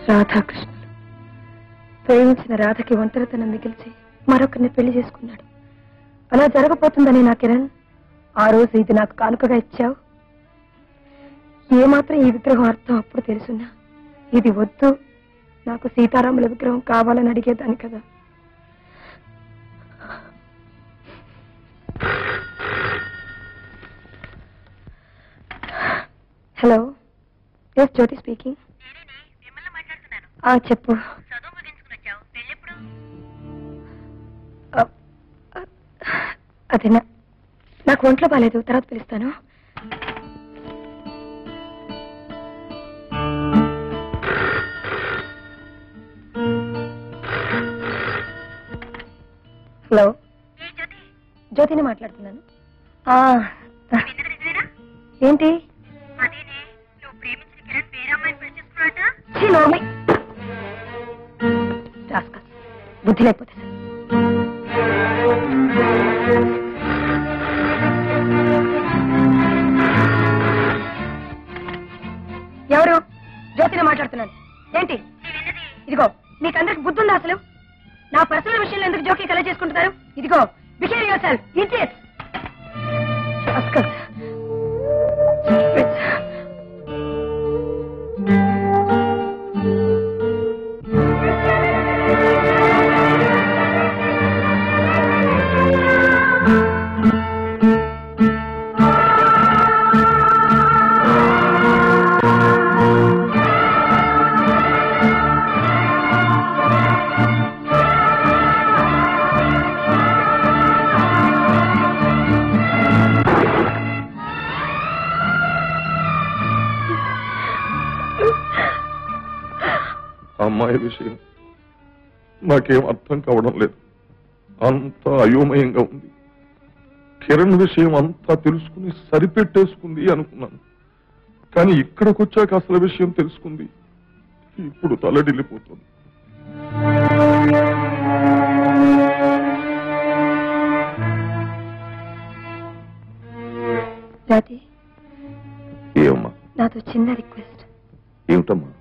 రాధాకృష్ణులు ప్రేమించిన రాధకి ఒంటరితనం మిగిల్చి మరొకరిని పెళ్లి చేసుకున్నాడు. అలా జరగబోతుందని నా కిరణ్ ఆ రోజు ఇది నాకు కానుకగా ఇచ్చావు. ఏమాత్రం ఈ విగ్రహం అర్థం అప్పుడు తెలుసున్నా ఇది వద్దు, నాకు సీతారాముల విగ్రహం కావాలని అడిగేదాన్ని కదా. హలో, ఎస్ జ్యోతి స్పీకింగ్. చెప్పు. అదే నాకు ఒంట్లో బాలేదు, తర్వాత పిలుస్తాను. హలో, జ్యోతిని మాట్లాడుతున్నాను. ఏంటి బుద్ధి లేకపోతే ఎవరు? జ్యోతిని మాట్లాడుతున్నాను. ఏంటి? ఇదిగో మీకందరికి బుద్ధి ఉందా అసలు? నా పర్సనల్ విషయంలో ఎందుకు జోకి కలెక్ట్ చేసుకుంటున్నారు? ఇదిగో బిహేవ్ యువర్ సెల్ఫ్ ఇడియట్స్. అమ్మాయి విషయం నాకేం అర్థం కావడం లేదు. అంతా అయోమయంగా ఉంది. కిరణ్ విషయం అంతా తెలుసుకుని సరిపెట్టేసుకుంది అనుకున్నాను. కానీ ఇక్కడికి వచ్చాక అసలు విషయం తెలుసుకుంది. ఇప్పుడు తలడిల్లిపోతుంది. డాడీ, ఏమమ్మా? నాతో చిన్న రిక్వెస్ట్. ఏమిటమ్మా?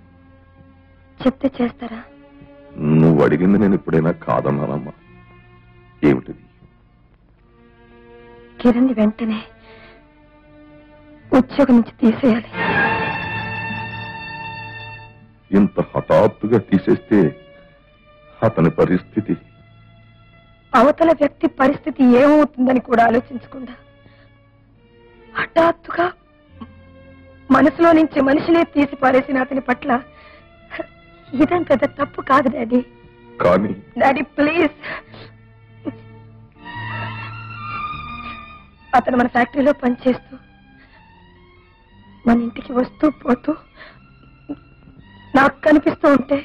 చెప్తే చేస్తారా? నువ్వు అడిగింది నేను ఎప్పుడైనా కాదన్నానమ్మా. ఏమిటిది? కిరణ్ వెంటనే ఉద్యోగం నుంచి తీసేయాలి. ఇంత హఠాత్తుగా తీసేస్తే అతని పరిస్థితి? అవతల వ్యక్తి పరిస్థితి ఏమవుతుందని కూడా ఆలోచించకుండా హఠాత్తుగా మనసులో నుంచి మనిషినే తీసి పారేసిన అతని పట్ల ఇదేం పెద్ద తప్పు కాదు డాడీ. కానీ డాడీ ప్లీజ్, అతను మన ఫ్యాక్టరీలో పనిచేస్తూ మన ఇంటికి వస్తూ పోతూ నాకు కనిపిస్తూ ఉంటే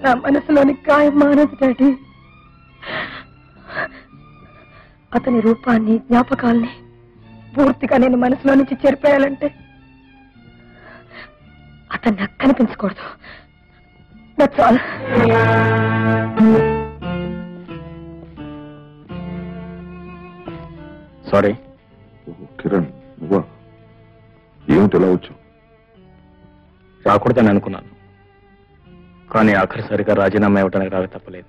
నా మనసులోని గాయం మానదు డాడీ. అతని రూపాన్ని, జ్ఞాపకాల్ని పూర్తిగా నేను మనసులో నుంచి చెరిపేయాలంటే అతను నాకు కనిపించకూడదు. That's all. సారీ. కిరణ్, నువ్వా? ఏమిటి ఎలా వచ్చావు? రాకూడదని అనుకున్నాను, కానీ ఆఖరిసరిగా రాజీనామా ఇవ్వడానికి రాక తప్పలేదు.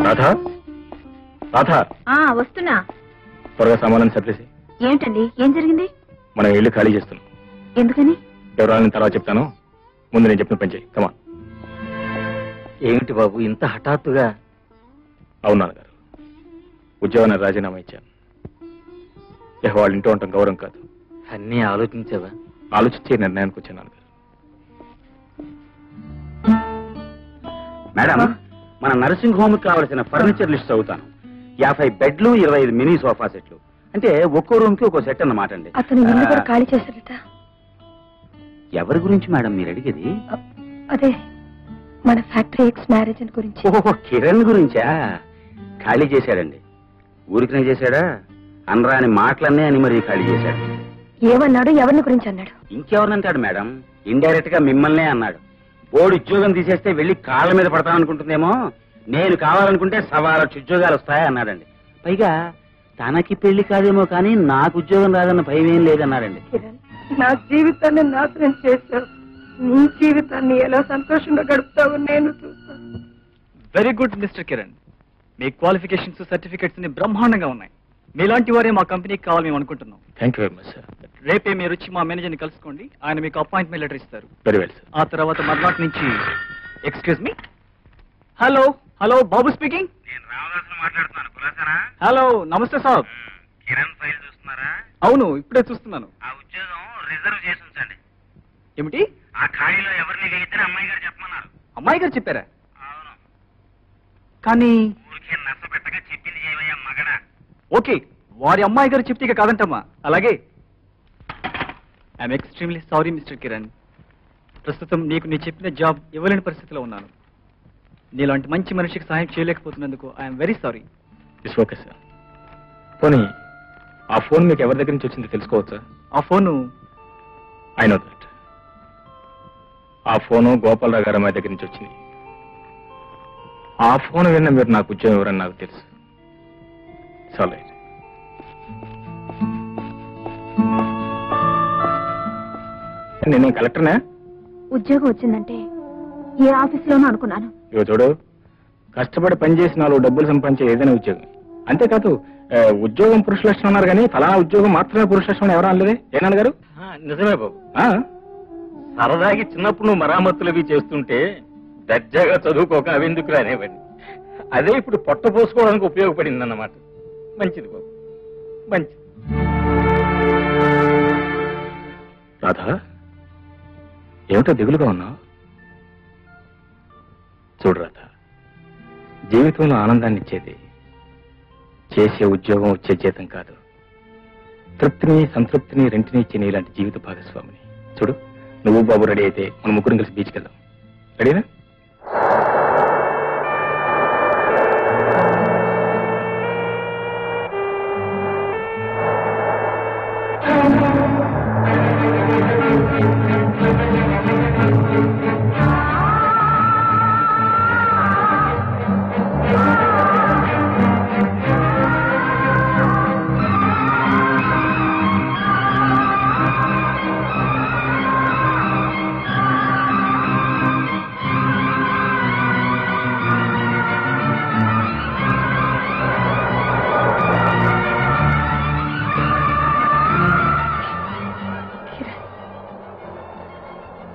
రాధా, రాధా, వస్తున్నా. త్వరగా సామాన్లను సర్దేసి. ఏమిటండి, ఏం జరిగింది? మనం ఇల్లు ఖాళీ చేస్తున్నాం. ఎందుకని? ఎవరాలని తర్వాత చెప్తాను, ముందు నేను చెప్పిన పని చేయి. కమా. ఏమిటి బాబు ఇంత హఠాత్తుగా? అవును నాన్నగారు, ఉద్యోగాన్ని రాజీనామా ఇచ్చాను. వాళ్ళ ఇంట్లో ఉండటం గౌరవం కాదు. అన్నీ ఆలోచించావా? ఆలోచించే నిర్ణయానికి వచ్చాను నాన్నగారు. మేడం, మన నర్సింగ్ హోమ్ కావలసిన ఫర్నిచర్ లిస్ట్ అవుతాను. 50 బెడ్లు, 25 మినీ సోఫా సెట్లు. అంటే ఒక్కో రూమ్ కి ఒక్కో సెట్ అన్నమాట అండి. అతను ఇల్లు కూడా ఖాళీ చేశారట. ఎవరి గురించి మేడం మీరు అడిగేది? అదే మన ఫ్యాక్టరీ ఎక్స్ మ్యారేజ్ గురించి. ఓహో, కిరణ్ గురించా? ఖాళీ చేశాడండి. ఊరికనే చేశాడా? అనరాని మాటలన్నీ అని మరీ ఖాళీ చేశాడు. ఏమన్నాడు? ఎవరిని గురించి అన్నాడు? ఇంకెవరినంటాడు మేడం? ఇండైరెక్ట్ గా మిమ్మల్నే అన్నాడు. బోర్డు ఉద్యోగం తీసేస్తే వెళ్లి కాళ్ళ మీద పడతాననుకుంటుందేమో. నేను కావాలనుకుంటే 1,000 ఉద్యోగాలు వస్తాయా అన్నాడండి. పైగా తనకి పెళ్లి కాదేమో కానీ నాకు ఉద్యోగం రాదన్న భయం ఏం లేదన్నారండి. కిరణ్, నా జీవితాన్ని నాశనం చేశావు. నీ జీవితాన్ని ఎలా సంతోషంగా గడుపుతావు నేను చూస్తాను. Very good mister Kiran. మీ క్వాలిఫికేషన్స్ సర్టిఫికెట్స్ ని బ్రహ్మాండంగా ఉన్నాయి. మీలాంటి వారే మా కంపెనీకి కావాలి మేము అనుకుంటున్నాం. Thank you very much sir. రేపే మీరు వచ్చి మా మేనేజర్ని కలుసుకోండి. ఆయన మీకు అపాయింట్మెంట్ లెటర్ ఇస్తారు. Very well sir. ఆ తర్వాత మర్నాటి నుంచి ఎక్స్క్యూజ్ మీ. హలో హలో, బాబు స్పీకింగ్. నేను రామదాసుని మాట్లాడుతున్నాను. కులాసారా? హలో, నమస్తే సార్. కిరణ్ ఫైల్ చూస్తున్నారా? అవును, ఇప్పుడే చూస్తున్నాను. ఆ ఉద్యోగం రిజర్వ్ చేసి ఉంచండి. ఏమిటి? ఆ ఖాళీలో ఎవరిని ఇద్దరు అమ్మాయి గారు చెప్పమన్నారు. అమ్మాయి గారు చెప్పారా? అవును. కానీ ఊరికే నచ్చ పెట్టగా చెప్పింది చేయవయ్యా మగడా. ఓకే, వారి అమ్మాయి గారు చెప్తే ఇక కాదంటమ్మా. అలాగే. I'm extremely sorry mister Kiran. ప్రస్తుతం నీకు నీ చెప్పిన జాబ్ ఇవ్వలేని పరిస్థితిలో ఉన్నాను. నీలాంటి మంచి మనిషికి సహాయం చేయలేకపోతున్నందుకు I'm very sorry. It's okay sir. పోనీ ఆ ఫోన్ మీకు ఎవరి దగ్గర నుంచి వచ్చిందో తెలుసుకోవచ్చా? ఆ ఫోను ఐ నో దట్. ఆ ఫోను గోపాలరావు గారు అమ్మాయి దగ్గర నుంచి వచ్చింది. ఆ ఫోన్ విన్న మీరు నాకు ఉద్యోగం ఎవరని నాకు తెలుసు. సారీ. నేనే కలెక్టర్నా? ఉద్యోగం వచ్చిందంటే ఏ ఆఫీసులోనూ అనుకున్నాను. ఇగో చూడు, కష్టపడి పనిచేసిన వాళ్ళు డబ్బులు సంపాదించే ఏదైనా ఉద్యోగం. అంతేకాదు ఉద్యోగం పురుష లక్షణం అన్నారు కానీ ఫలానా ఉద్యోగం మాత్రమే పురుష లక్షణం ఎవరు అనలేదే. ఏనన్నారు? నిజమే బాబు. సరదాకి చిన్నప్పుడు నువ్వు మరామత్తులు అవి చేస్తుంటే దర్జాగా చదువుకోక అవెందుకు రానేవాడిని. అదే ఇప్పుడు పొట్ట పోసుకోవడానికి ఉపయోగపడింది అన్నమాట. మంచిది బాబు, మంచిది. రాధా, ఏమిటో దిగులుగా ఉన్నావు? చూడు రాధా, జీవితంలో ఆనందాన్ని ఇచ్చేది చేసే ఉద్యోగం వచ్చే జీతం కాదు, తృప్తిని సంతృప్తిని రెంటిని ఇచ్చే నీలాంటి జీవిత భాగస్వామిని. చూడు, నువ్వు బాబు రెడీ అయితే మనం ముగ్గురం కలిసి బీచ్కి వెళ్దాం. రెడీనా?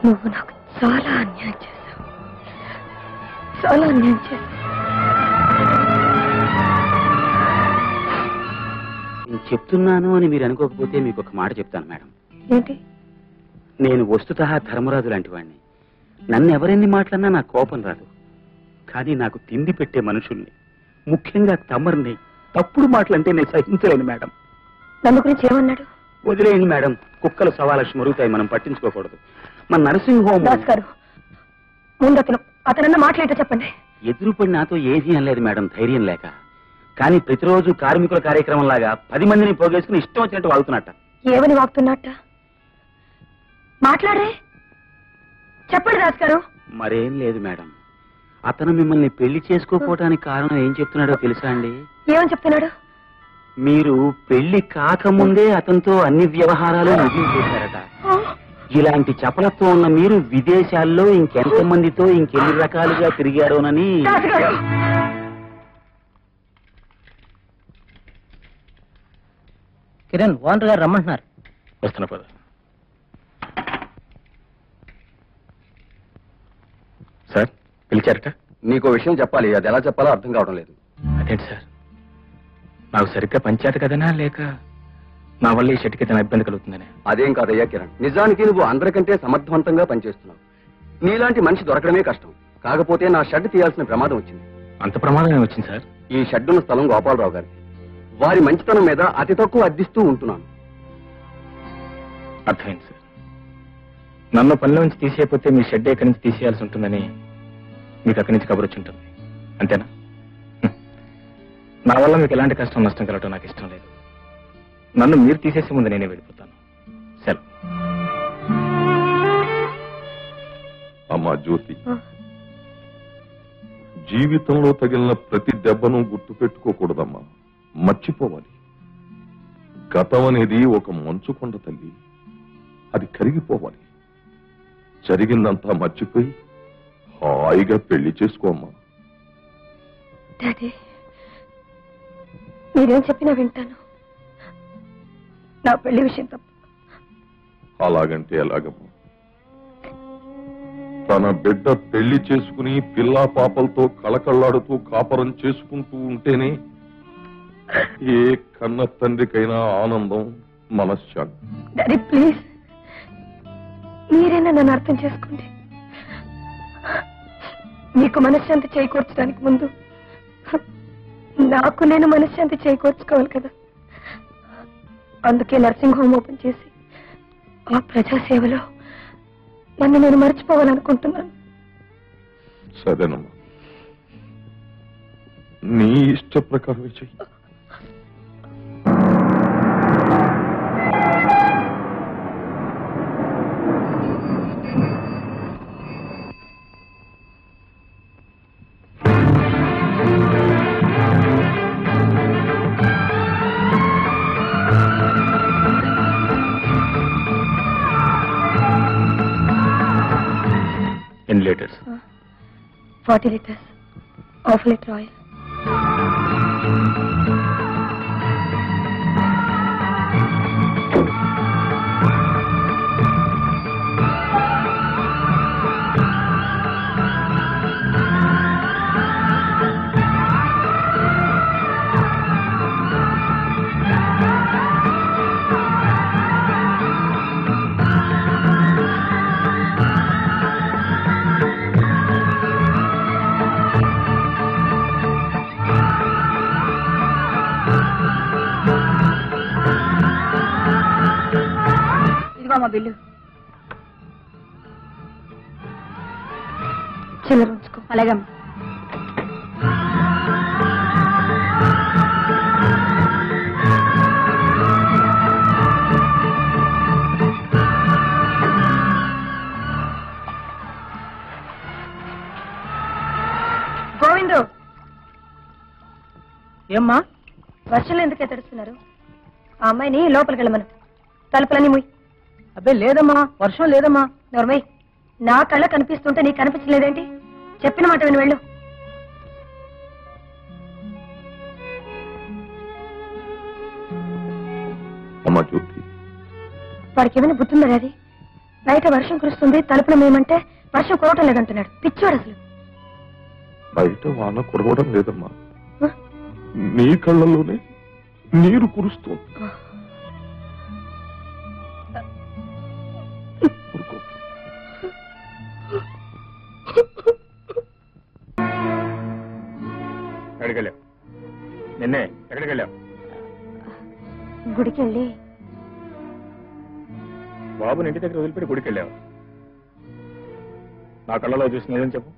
నువ్వు నాకు చాలా అన్యాయం చేశావు. చాలా అన్యాయం చేశావు. నేను చెప్తున్నాను అని మీరు అనుకోకపోతే మీకు ఒక మాట చెప్తాను మేడం. ఏంటి? నేను వస్తుతహా ధర్మరాజు లాంటి వాడిని. నన్ను ఎవరెన్ని మాట్లాడినా నాకు కోపం రాదు. కానీ నాకు తిండి పెట్టే మనుషుల్ని, ముఖ్యంగా తమరిని తప్పుడు మాటలంటే నేను సహించలేను మేడం. నన్ను గురించి ఏమన్నాడు? వదిలేయండి మేడం, కుక్కలు సవాలక్ష మరుగుతాయి, మనం పట్టించుకోకూడదు. మన నర్సింగ్ హోమ్ దాస్ గారు, ముందు అతనన్న మాట్లాడేట చెప్పండి. ఎదురుపడి నాతో ఏమీ అనలేదు మేడం, ధైర్యం లేక. కానీ ప్రతిరోజు కార్మికుల కార్యక్రమం లాగా 10 మందిని పోగేసుకుని ఇష్టం వచ్చినట్టు వాగుతున్నట్ట. ఏమని వాగుతున్నట్ట? మాట్లాడే చెప్పండి దాస్ గారు. మరేం లేదు మేడం, అతను మిమ్మల్ని పెళ్లి చేసుకోపోవటానికి కారణం ఏం చెప్తున్నాడో తెలుసా అండి? ఏమని చెప్తున్నాడు? మీరు పెళ్లి కాకముందే అతనితో అన్ని వ్యవహారాలు ముగించేశారట. ఇలాంటి చపలత్వం ఉన్న మీరు విదేశాల్లో ఇంకెంతమందితో ఇంకెన్ని రకాలుగా తిరిగాడోనని. కిరణ్, ఓనర్ గారు రమ్మంటున్నారు. వస్తున్నా పద. సార్ పిలిచారట? నీకో విషయం చెప్పాలి, అది ఎలా చెప్పాలో అర్థం కావడం లేదు. అదేంటి సార్, నాకు సరిగ్గా పంచాయతీ కదనా లేక నా వల్ల ఈ షెట్కి ఏదైనా ఇబ్బంది కలుగుతుందని? అదేం కాదయ్యా కిరణ్, నిజానికి నువ్వు అందరికంటే సమర్థవంతంగా పనిచేస్తున్నావు. నీలాంటి మనిషి దొరకడమే కష్టం. కాకపోతే నా షెడ్ తీయాల్సిన ప్రమాదం వచ్చింది. అంత ప్రమాదం ఏమొచ్చింది సార్? ఈ షెడ్ ఉన్న స్థలం గోపాలరావు గారి. వారి మంచితనం మీద అతి తక్కువ అద్దిస్తూ ఉంటున్నాను. అర్థమైంది సార్. నన్ను పనిలో నుంచి తీసేయకపోతే మీ షెడ్ ఎక్కడి నుంచి తీసేయాల్సి ఉంటుందని మీకు అక్కడి నుంచి కబురు వచ్చి ఉంటుంది, అంతేనా? నా వల్ల మీకు ఎలాంటి కష్టం నష్టం కలగటం నాకు ఇష్టం లేదు. నన్ను మీరు తీసేసే ముందు నేనే వెళ్ళిపోతాను. సెలవు. అమ్మా జ్యోతి, జీవితంలో తగిలిన ప్రతి దెబ్బను గుర్తు పెట్టుకోకూడదమ్మా, మర్చిపోవాలి. గతం అనేది ఒక మంచు కొండ తల్లి. అది కరిగిపోవాలి. జరిగిందంతా మర్చిపోయి హాయిగా పెళ్లి చేసుకోమ్మా. డాడీ, మీరేం చెప్పినా వింటాను. నా పెళ్లి విషయం తప్ప. అలాగంటే ఎలాగమ్మా? తన బిడ్డ పెళ్లి చేసుకుని పిల్లా పాపలతో కళకళ్లాడుతూ కాపరం చేసుకుంటూ ఉంటేనే ఏ కన్న తండ్రికైనా ఆనందం, మనశ్శాంతి. డాడీ ప్లీజ్, మీరైనా నన్ను అర్థం చేసుకోండి. మీకు మనశ్శాంతి చేకూర్చడానికి ముందు నాకు నేను మనశ్శాంతి చేకూర్చుకోవాలి కదా. అందుకే నర్సింగ్ హోమ్ ఓపెన్ చేసి ఆ ప్రజాసేవలో నన్ను నేను మర్చిపోవాలనుకుంటున్నాను. సరేనమ్మా, నీ ఇష్ట ప్రకారమే చెయ్యి. ఎన్ని లీటర్స్? 40 liters, ½ liter oil. మా బిల్లు చిల్లర ఉంచుకో. అలాగమ్మా. గోవిందు, ఏమ్మా? వర్షంలో ఎందుకు ఎత్తడుస్తున్నారు? ఆ అమ్మాయిని లోపలికి వెళ్ళమను. తలుపులన్నీ మూయి. అబ్బే లేదమ్మా, వర్షం లేదమ్మా. నోర్మయ్, నా కళ్ళ కనిపిస్తుంటే నీకు కనిపించలేదేంటి? చెప్పిన మాట విని వెళ్ళు. అమ్మా జ్యోతి, వాడికి ఏమైనా బుద్ధుందా? అది బయట వర్షం కురుస్తుంది, తలుపులు మేమంటే వర్షం కురవటం లేదంటున్నాడు. పిచ్చోడు అసలు. బయట వాన కురవడం లేదమ్మా, నీ కళ్ళల్లోనే నీరు కురుస్తుంది. ఎక్కడికి వెళ్ళావు? నిన్నే ఎక్కడికి వెళ్ళావు? గుడికి వెళ్ళి. బాబుని ఇంటి దగ్గర వదిలిపెట్టి గుడికి వెళ్ళావు. నా కళ్ళలో చూసి నిజం చెప్పు.